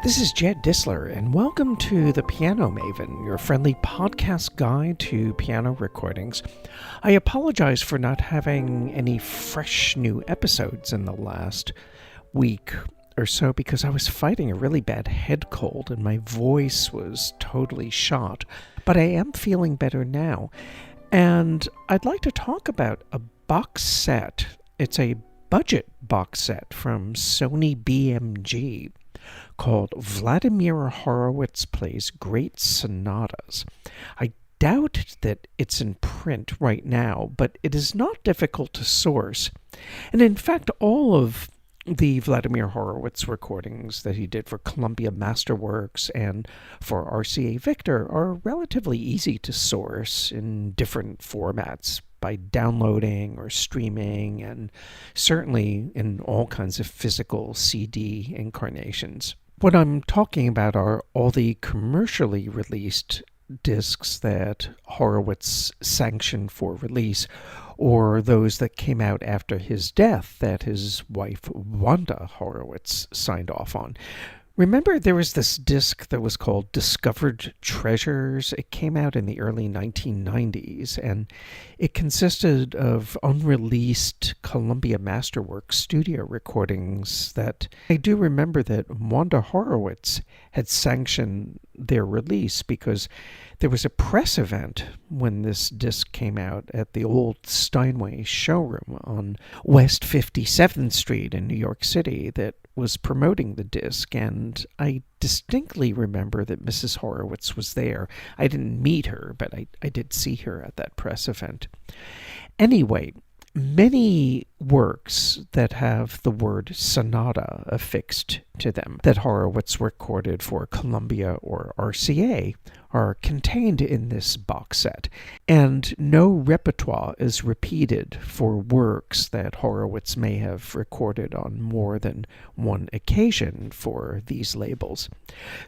This is Jed Disler, and welcome to The Piano Maven, your friendly podcast guide to piano recordings. I apologize for not having any fresh new episodes in the last week or so because I was fighting a really bad head cold and my voice was totally shot. But I am feeling better now, and I'd like to talk about a box set. It's a budget box set from Sony BMG called Vladimir Horowitz Plays Great Sonatas. I doubt that it's in print right now, but it is not difficult to source. And in fact, all of the Vladimir Horowitz recordings that he did for Columbia Masterworks and for RCA Victor are relatively easy to source in different formats by downloading or streaming, and certainly in all kinds of physical CD incarnations. What I'm talking about are all the commercially released discs that Horowitz sanctioned for release, or those that came out after his death that his wife Wanda Horowitz signed off on. Remember, there was this disc that was called Discovered Treasures. It came out in the early 1990s, and it consisted of unreleased Columbia Masterworks studio recordings that I do remember that Wanda Horowitz had sanctioned their release because there was a press event when this disc came out at the old Steinway showroom on West 57th Street in New York City that was promoting the disc, and I distinctly remember that Mrs. Horowitz was there. I didn't meet her, but I did see her at that press event. Anyway, many works that have the word sonata affixed to them that Horowitz recorded for Columbia or RCA are contained in this box set, and no repertoire is repeated for works that Horowitz may have recorded on more than one occasion for these labels.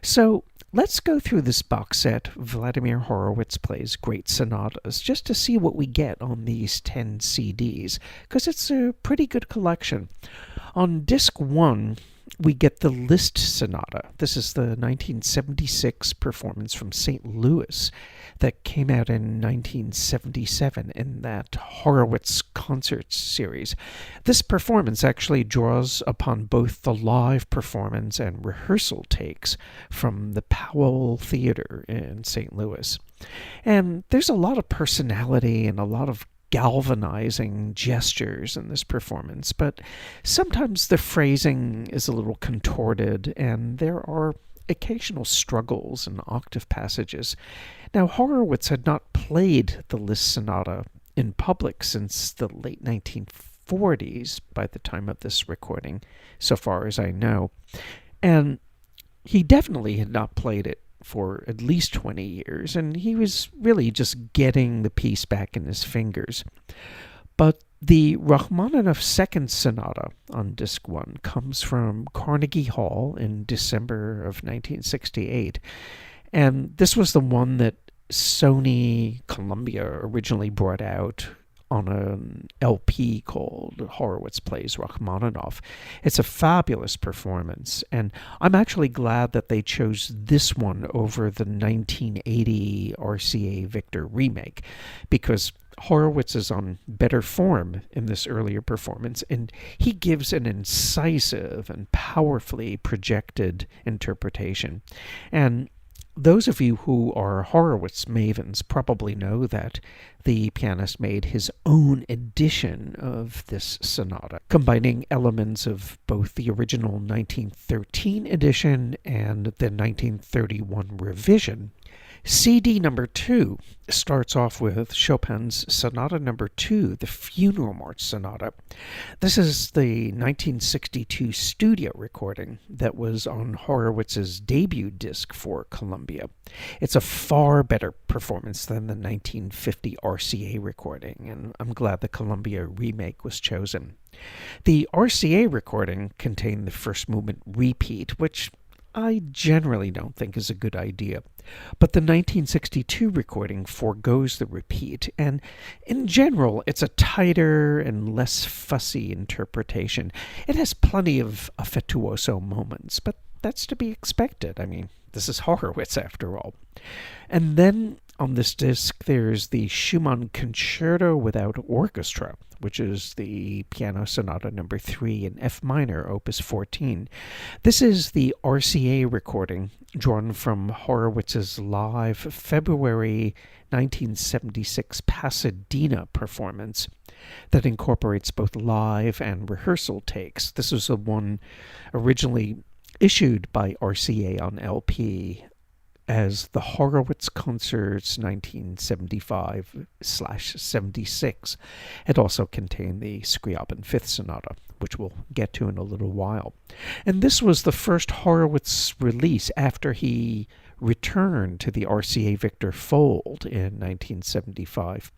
So let's go through this box set, Vladimir Horowitz Plays Great Sonatas, just to see what we get on these 10 CDs, because it's a pretty good collection. On disc 1, we get the Liszt Sonata. This is the 1976 performance from St. Louis that came out in 1977 in that Horowitz Concerts series. This performance actually draws upon both the live performance and rehearsal takes from the Powell Theater in St. Louis. And there's a lot of personality and a lot of galvanizing gestures in this performance, but sometimes the phrasing is a little contorted and there are occasional struggles and octave passages. Now, Horowitz had not played the Liszt Sonata in public since the late 1940s by the time of this recording, so far as I know, and he definitely had not played it for at least 20 years, and he was really just getting the piece back in his fingers. But the Rachmaninoff Second Sonata on disc 1 comes from Carnegie Hall in December of 1968, and this was the one that Sony Columbia originally brought out on an LP called Horowitz Plays Rachmaninoff. It's a fabulous performance, and I'm actually glad that they chose this one over the 1980 RCA Victor remake, because Horowitz is on better form in this earlier performance, and he gives an incisive and powerfully projected interpretation. And those of you who are Horowitz mavens probably know that the pianist made his own edition of this sonata, combining elements of both the original 1913 edition and the 1931 revision. CD number 2 starts off with Chopin's Sonata number 2, the Funeral March Sonata. This is the 1962 studio recording that was on Horowitz's debut disc for Columbia. It's a far better performance than the 1950 RCA recording, and I'm glad the Columbia remake was chosen. The RCA recording contained the first movement repeat, which I generally don't think is a good idea. But the 1962 recording forgoes the repeat, and in general, it's a tighter and less fussy interpretation. It has plenty of virtuoso moments, but that's to be expected. I mean, this is Horowitz after all. And then on this disc, there's the Schumann Concerto without Orchestra, which is the Piano Sonata number 3 in F minor, opus 14. This is the RCA recording drawn from Horowitz's live February 1976 Pasadena performance that incorporates both live and rehearsal takes. This was the one originally issued by RCA on LP as the Horowitz Concerts 1975/76. It also contained the Scriabin Fifth Sonata, which we'll get to in a little while. And this was the first Horowitz release after he returned to the RCA Victor fold in 1975.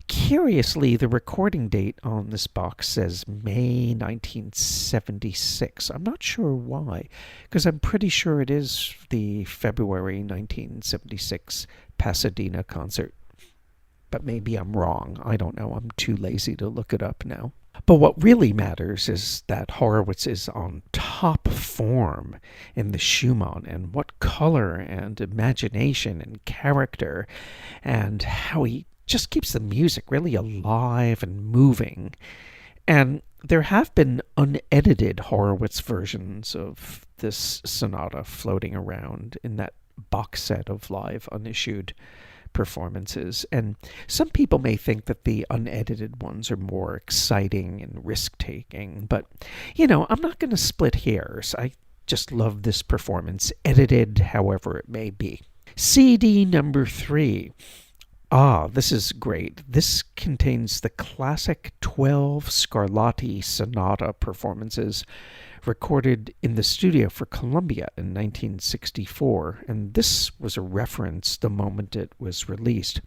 Curiously, the recording date on this box says May 1976. I'm not sure why, because I'm pretty sure it is the February 1976 Pasadena concert. But maybe I'm wrong. I don't know. I'm too lazy to look it up now. But what really matters is that Horowitz is on top form in the Schumann, and what color and imagination and character, and how he just keeps the music really alive and moving. And there have been unedited Horowitz versions of this sonata floating around in that box set of live unissued performances. And some people may think that the unedited ones are more exciting and risk-taking. But, I'm not going to split hairs. I just love this performance, edited however it may be. CD number 3. This is great. This contains the classic 12 Scarlatti Sonata performances recorded in the studio for Columbia in 1964, and this was a reference the moment it was released.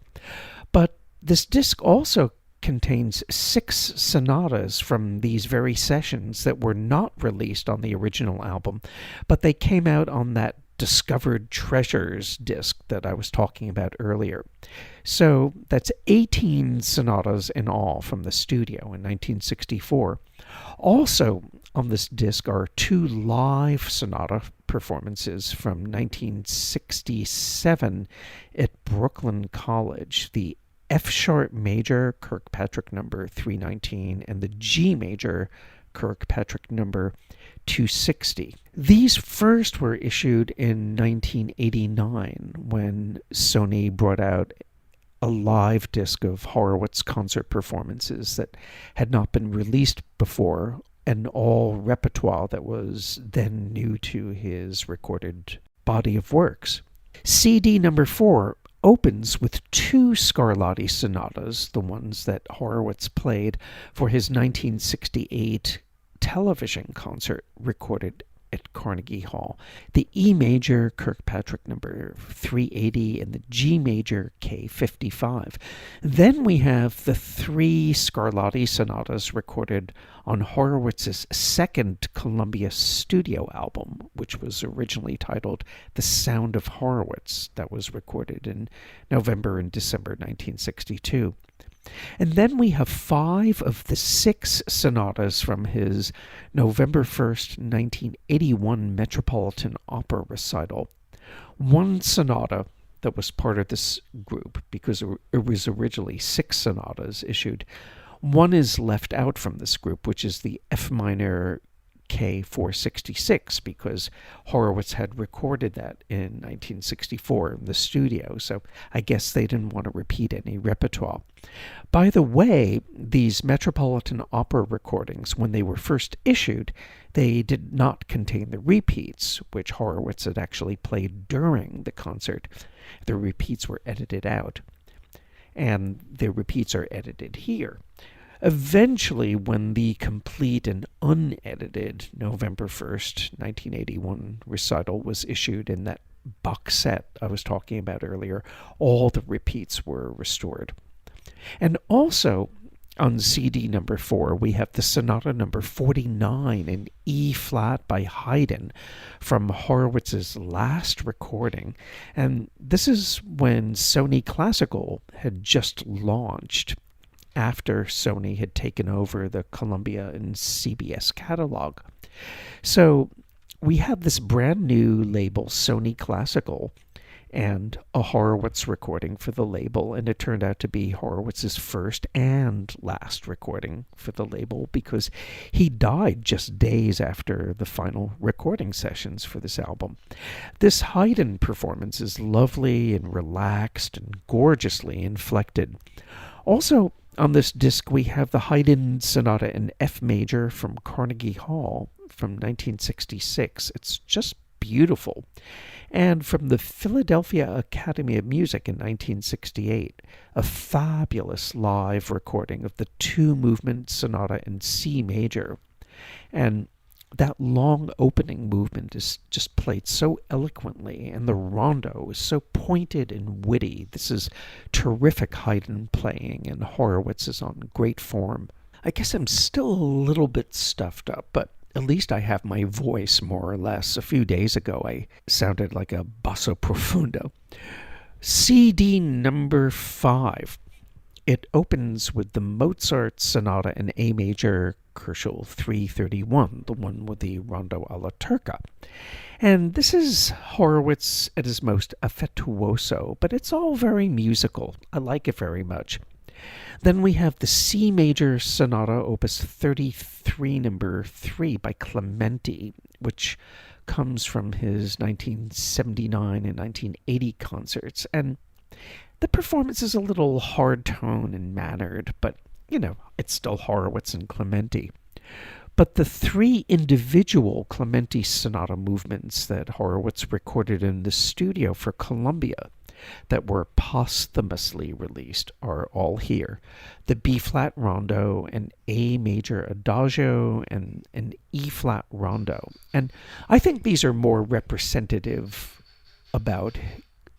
But this disc also contains 6 sonatas from these very sessions that were not released on the original album, but they came out on that Discovered Treasures disc that I was talking about earlier. So that's 18 sonatas in all from the studio in 1964. Also on this disc are 2 live sonata performances from 1967 at Brooklyn College, the F sharp major Kirkpatrick number 319 and the G major Kirkpatrick number 260. These first were issued in 1989 when Sony brought out a live disc of Horowitz concert performances that had not been released before, and all repertoire that was then new to his recorded body of works. CD number 4 opens with 2 Scarlatti sonatas, the ones that Horowitz played for his 1968 television concert recorded at Carnegie Hall. The E major Kirkpatrick number 380 and the G major K55. Then we have the 3 Scarlatti sonatas recorded on Horowitz's second Columbia studio album, which was originally titled The Sound of Horowitz, that was recorded in November and December 1962. And then we have 5 of the 6 sonatas from his November 1st, 1981 Metropolitan Opera recital. 1 sonata that was part of this group, because it was originally 6 sonatas issued. 1 is left out from this group, which is the F minor K466, because Horowitz had recorded that in 1964 in the studio, so I guess they didn't want to repeat any repertoire. By the way, these Metropolitan Opera recordings, when they were first issued, they did not contain the repeats, which Horowitz had actually played during the concert. The repeats were edited out, and the repeats are edited here. Eventually, when the complete and unedited November 1st, 1981 recital was issued in that box set I was talking about earlier, all the repeats were restored. And also, on CD number 4, we have the Sonata number 49 in E-flat by Haydn from Horowitz's last recording. And this is when Sony Classical had just launched, after Sony had taken over the Columbia and CBS catalog. So we had this brand new label, Sony Classical, and a Horowitz recording for the label, and it turned out to be Horowitz's first and last recording for the label because he died just days after the final recording sessions for this album. This Haydn performance is lovely and relaxed and gorgeously inflected. Also, on this disc, we have the Haydn Sonata in F major from Carnegie Hall from 1966. It's just beautiful. And from the Philadelphia Academy of Music in 1968, a fabulous live recording of the two-movement sonata in C major. And that long opening movement is just played so eloquently, and the rondo is so pointed and witty. This is terrific Haydn playing, and Horowitz is on great form. I guess I'm still a little bit stuffed up, but at least I have my voice, more or less. A few days ago, I sounded like a basso profundo. CD number 5. It opens with the Mozart Sonata in A major, Crucial 331, the one with the Rondo alla Turca. And this is Horowitz at his most affettuoso, but it's all very musical. I like it very much. Then we have the C major Sonata, Opus 33, number 3 by Clementi, which comes from his 1979 and 1980 concerts. And the performance is a little hard tone and mannered, but, it's still Horowitz and Clementi. But the 3 individual Clementi Sonata movements that Horowitz recorded in the studio for Columbia that were posthumously released are all here. The B-flat Rondo, an A major Adagio, and an E-flat Rondo. And I think these are more representative about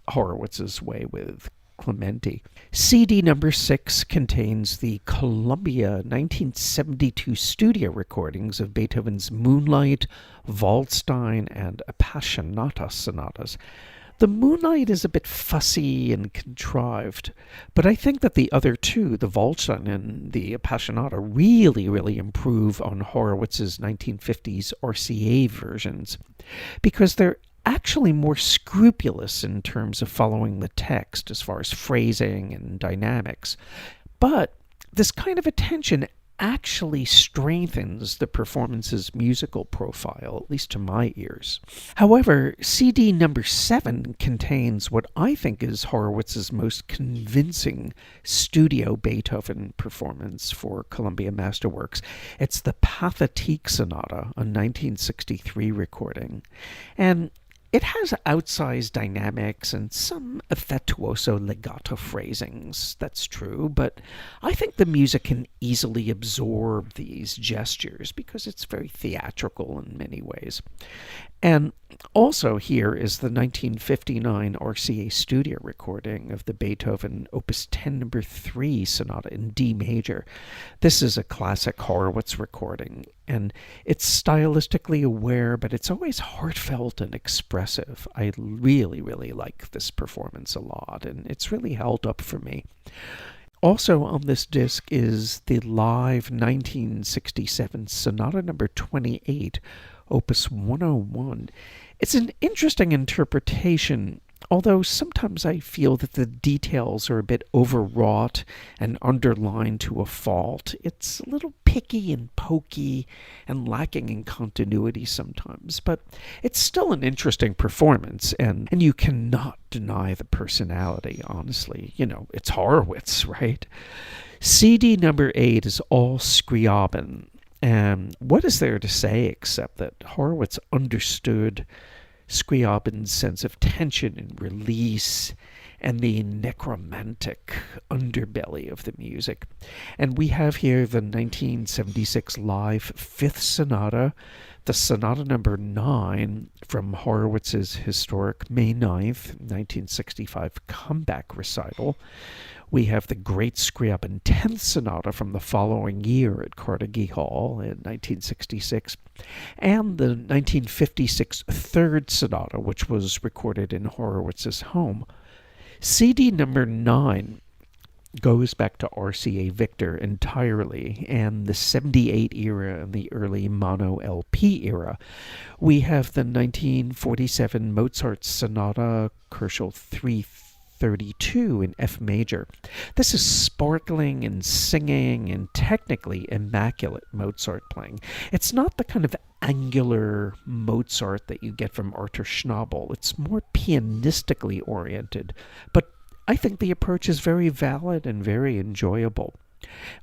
Horowitz's way with Clementi. CD number 6 contains the Columbia 1972 studio recordings of Beethoven's Moonlight, Waldstein, and Appassionata sonatas. The Moonlight is a bit fussy and contrived, but I think that the other two, the Waldstein and the Appassionata, really improve on Horowitz's 1950s RCA versions, because they're actually more scrupulous in terms of following the text as far as phrasing and dynamics. But this kind of attention actually strengthens the performance's musical profile, at least to my ears. However, CD number 7 contains what I think is Horowitz's most convincing studio Beethoven performance for Columbia Masterworks. It's the Pathétique Sonata, a 1963 recording. And it has outsized dynamics and some affettuoso legato phrasings, that's true, but I think the music can easily absorb these gestures because it's very theatrical in many ways. And also here is the 1959 RCA studio recording of the Beethoven Opus 10 number 3 Sonata in D major. This is a classic Horowitz recording, and it's stylistically aware, but it's always heartfelt and expressive. I really like this performance a lot, and it's really held up for me. Also on this disc is the live 1967 Sonata number 28, Opus 101. It's an interesting interpretation, although sometimes I feel that the details are a bit overwrought and underlined to a fault. It's a little picky and pokey and lacking in continuity sometimes, but it's still an interesting performance, and you cannot deny the personality, honestly. It's Horowitz, right? CD number 8 is all Scriabin. And what is there to say except that Horowitz understood Scriabin's sense of tension and release and the necromantic underbelly of the music. And we have here the 1976 live 5th Sonata, the Sonata number 9 from Horowitz's historic May 9th, 1965 comeback recital. We have the great Scriabin 10th Sonata from the following year at Carnegie Hall in 1966, and the 1956 Third Sonata, which was recorded in Horowitz's home. CD number 9 goes back to RCA Victor entirely, and the 78 era and the early mono LP era. We have the 1947 Mozart Sonata Kochel 332 in F major. This is sparkling and singing and technically immaculate Mozart playing. It's not the kind of angular Mozart that you get from Arthur Schnabel. It's more pianistically oriented, but I think the approach is very valid and very enjoyable.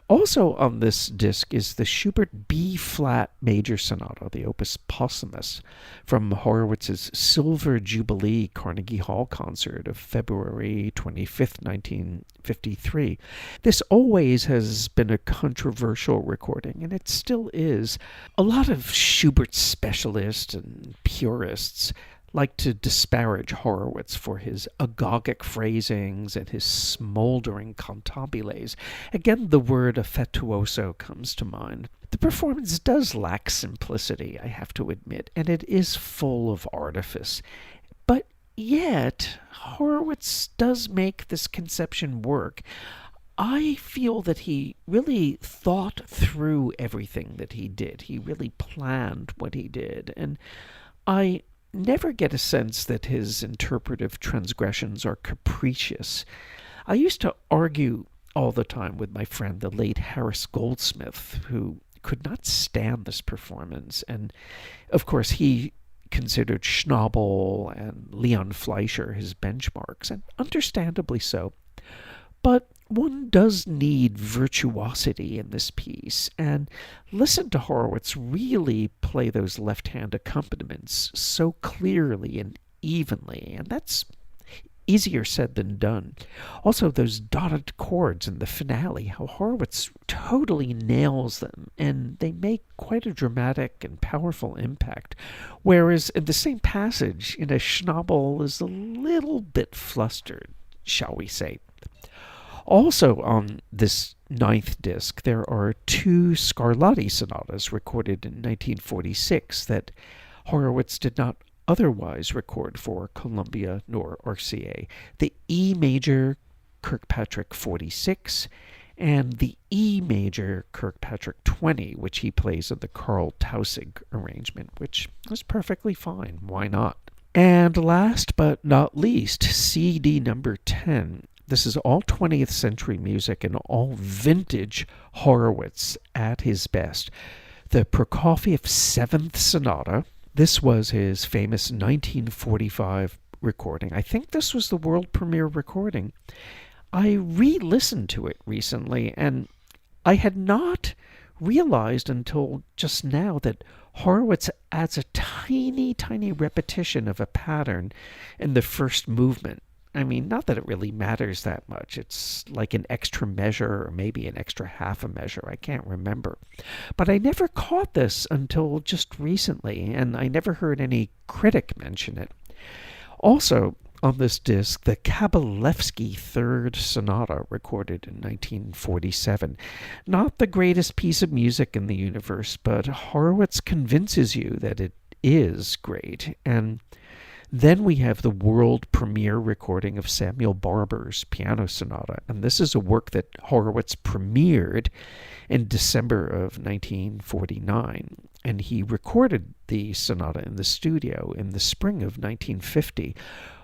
Also on this disc is the Schubert B-flat Major Sonata, the Opus Posthumous, from Horowitz's Silver Jubilee Carnegie Hall concert of February 25th, 1953. This always has been a controversial recording, and it still is. A lot of Schubert specialists and purists like to disparage Horowitz for his agogic phrasings and his smoldering cantabiles. Again, the word affettuoso comes to mind. The performance does lack simplicity, I have to admit, and it is full of artifice. But yet, Horowitz does make this conception work. I feel that he really thought through everything that he did. He really planned what he did, and I never get a sense that his interpretive transgressions are capricious. I used to argue all the time with my friend, the late Harris Goldsmith, who could not stand this performance. And, of course, he considered Schnabel and Leon Fleischer his benchmarks, and understandably so. But one does need virtuosity in this piece, and listen to Horowitz really play those left-hand accompaniments so clearly and evenly, and that's easier said than done. Also, those dotted chords in the finale, how Horowitz totally nails them, and they make quite a dramatic and powerful impact, whereas in the same passage, Schnabel is a little bit flustered, shall we say. Also on this 9th disc, there are 2 Scarlatti sonatas recorded in 1946 that Horowitz did not otherwise record for Columbia nor RCA. The E major Kirkpatrick 46 and the E major Kirkpatrick 20, which he plays in the Carl Tausig arrangement, which was perfectly fine. Why not? And last but not least, CD number 10. This is all 20th century music and all vintage Horowitz at his best. The Prokofiev 7th Sonata. This was his famous 1945 recording. I think this was the world premiere recording. I re-listened to it recently, and I had not realized until just now that Horowitz adds a tiny, tiny repetition of a pattern in the first movement. I mean, not that it really matters that much. It's like an extra measure or maybe an extra half a measure. I can't remember. But I never caught this until just recently, and I never heard any critic mention it. Also, on this disc, the Kabalevsky 3rd Sonata, recorded in 1947. Not the greatest piece of music in the universe, but Horowitz convinces you that it is great. And then we have the world premiere recording of Samuel Barber's Piano Sonata, and this is a work that Horowitz premiered in December of 1949, and he recorded the sonata in the studio in the spring of 1950.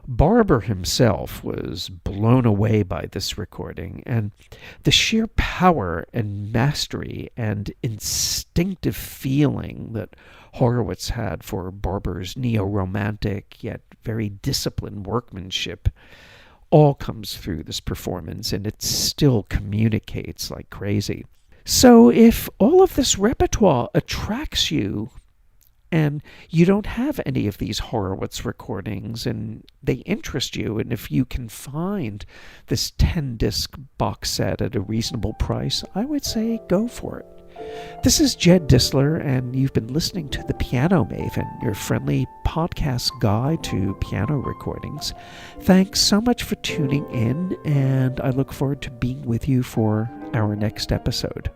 Barber himself was blown away by this recording, and the sheer power and mastery and instinctive feeling that Horowitz had for Barber's neo-romantic yet very disciplined workmanship all comes through this performance, and it still communicates like crazy. So if all of this repertoire attracts you, and you don't have any of these Horowitz recordings, and they interest you, and if you can find this 10-disc box set at a reasonable price, I would say go for it. This is Jed Disler, and you've been listening to The Piano Maven, your friendly podcast guide to piano recordings. Thanks so much for tuning in, and I look forward to being with you for our next episode.